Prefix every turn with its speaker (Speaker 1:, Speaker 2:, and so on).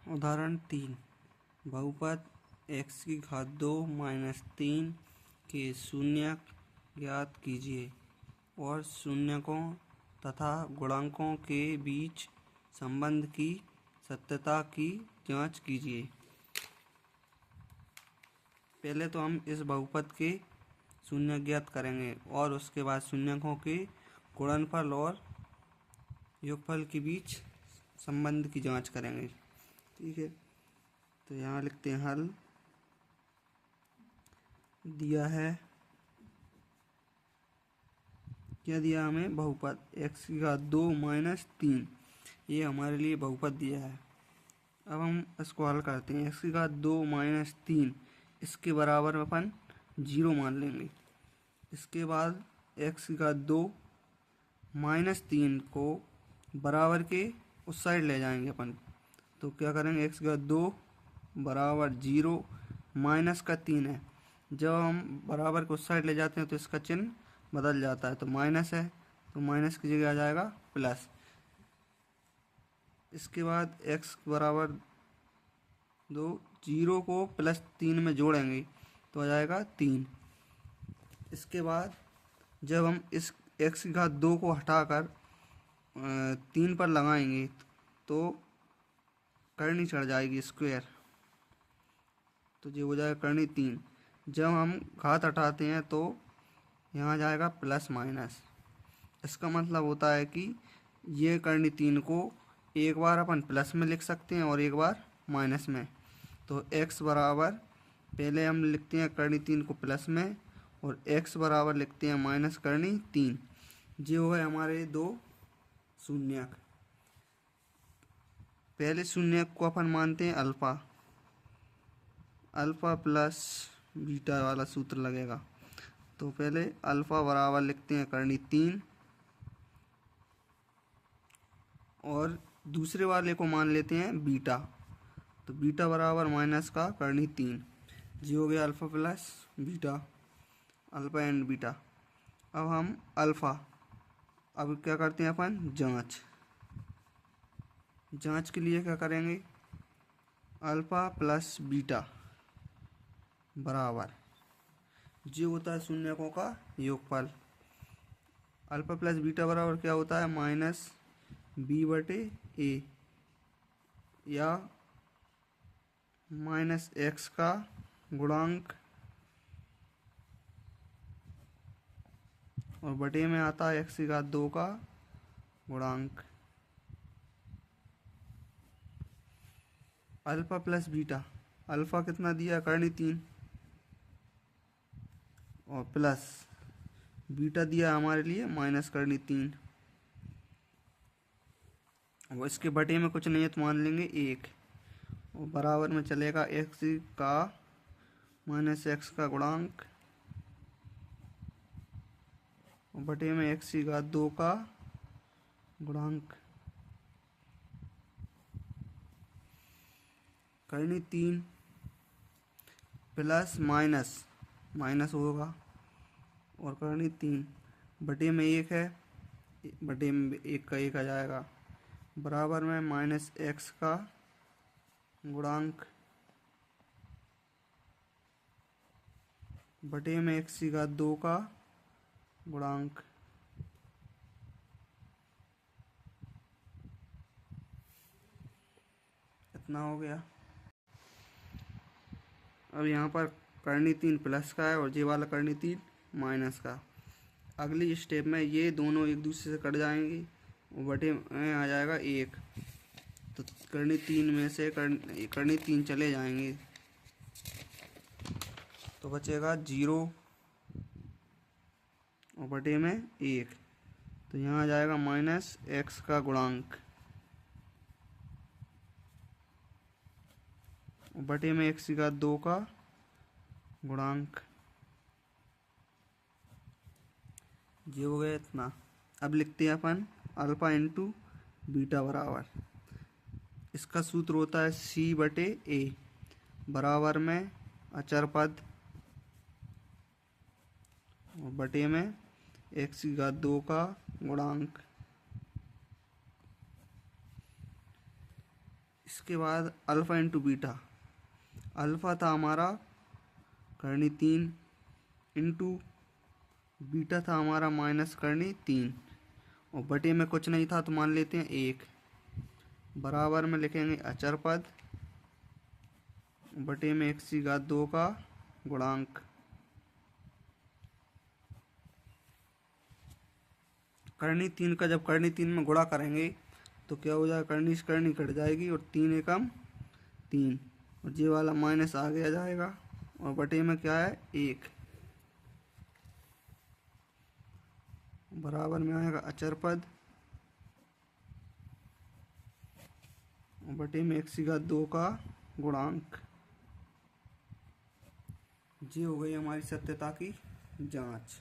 Speaker 1: उदाहरण 3। बहुपद x की घात 2 माइनस 3 के शून्यक ज्ञात कीजिए और शून्यकों तथा गुणांकों के बीच संबंध की सत्यता की जांच कीजिए। पहले तो हम इस बहुपद के शून्यक ज्ञात करेंगे और उसके बाद शून्यकों के गुणनफल और योगफल के बीच संबंध की जांच करेंगे। ठीक है, तो यहाँ लिखते हैं हल। दिया है, क्या दिया हमें? बहुपद x की घात 2 माइनस 3, ये हमारे लिए बहुपद दिया है। अब हम इसको हल करते हैं। x की घात 2 माइनस 3 इसके बराबर अपन 0 मान लेंगे। इसके बाद x की घात 2 माइनस 3 को बराबर के उस साइड ले जाएंगे अपन। तो क्या करेंगे? x की घात 2 बराबर 0, माइनस का 3 है। जब हम बराबर को उस साइड ले जाते हैं तो इसका चिन्ह बदल जाता है, तो माइनस है, तो माइनस की जगह आ जाएगा प्लस। इसके बाद x बराबर 2, 0 को प्लस 3 में जोड़ेंगे तो आ जाएगा 3। इसके बाद जब हम इस x की घात 2 को हटाकर 3 पर लगाएंगे तो करनी चढ़ जाएगी स्क्वायर, तो ये हो जाएगा करनी 3। जब हम घात हटाते हैं तो यहाँ जाएगा प्लस माइनस। इसका मतलब होता है कि ये करनी 3 को एक बार अपन प्लस में लिख सकते हैं और एक बार माइनस में। तो x बराबर पहले हम लिखते हैं करनी 3 को प्लस में और x बराबर लिखते हैं माइनस करनी 3। ये हो गए हमारे दो शून्यक। पहले शून्यक को अपन मानते हैं अल्फा। अल्फा प्लस बीटा वाला सूत्र लगेगा। तो पहले अल्फा बराबर लिखते हैं करनी 3 और दूसरे वाले को मान लेते हैं बीटा। तो बीटा बराबर माइनस का करनी 3। जी हो गया alpha plus beta, alpha and beta. अब हम अल्फा, अब क्या करते हैं अपन? जांच। जांच के लिए क्या करेंगे? अल्फा प्लस बीटा बराबर जो होता है शून्यकों का योगफल। अल्फा प्लस बीटा बराबर क्या होता है? माइनस बी बटे ए या माइनस एक्स का गुणांक और बटे में आता है एक्स की घात 2 का गुणांक। अल्फा प्लस बीटा, अल्फा कितना दिया? करनी 3 और प्लस बीटा दिया हमारे लिए माइनस करनी 3। और इसके बटे में कुछ नहीं है तो मान लेंगे 1 और बराबर में चलेगा एक्स का माइनस एक्स का गुणांक और बटे में एक्स की घात 2 का गुणांक। करनी 3 प्लस माइनस माइनस होगा और करनी 3 बटे में 1 है, बटे में 1 का 1 आ जाएगा, बराबर में माइनस एक्स का गुणांक बटे में एक्स की घात 2 का गुणांक। इतना हो गया। अब यहाँ पर करनी 3 प्लस का है और ये वाला करनी 3 माइनस का। अगली स्टेप में ये दोनों एक दूसरे से कट जाएंगे और बटे में आ जाएगा 1। तो करनी 3 में से करनी 3 चले जाएंगे तो बचेगा 0 और बटे में 1। तो यहाँ आ जाएगा माइनस एक्स का गुणांक और बटे में एक्स की घात 2 का गुणांक। ये हो गया इतना। अब लिखते हैं अपन अल्फा इंटू बीटा बराबर, इसका सूत्र होता है सी बटे ए बराबर में अचर पद और बटे में एक्स की घात 2 का गुणांक। इसके बाद अल्फ़ा इंटू बीटा। अल्फ़ा था हमारा करनी 3 इंटू बीटा था हमारा माइनस करनी 3, और बटे में कुछ नहीं था तो मान लेते हैं 1, बराबर में लिखेंगे अचर पद बटे में x⁴ का गुणांक। करनी 3 का जब करनी 3 में गुणा करेंगे तो क्या हो जाएगा, करनी से करनी कट जाएगी और 3 एकम 3, और ये वाला माइनस आगे आ जाएगा, और बटे में क्या है 1, बराबर में आएगा अचर पद बटे में x⁴ का गुणांक। ये हो गई हमारी सत्यता की जांच।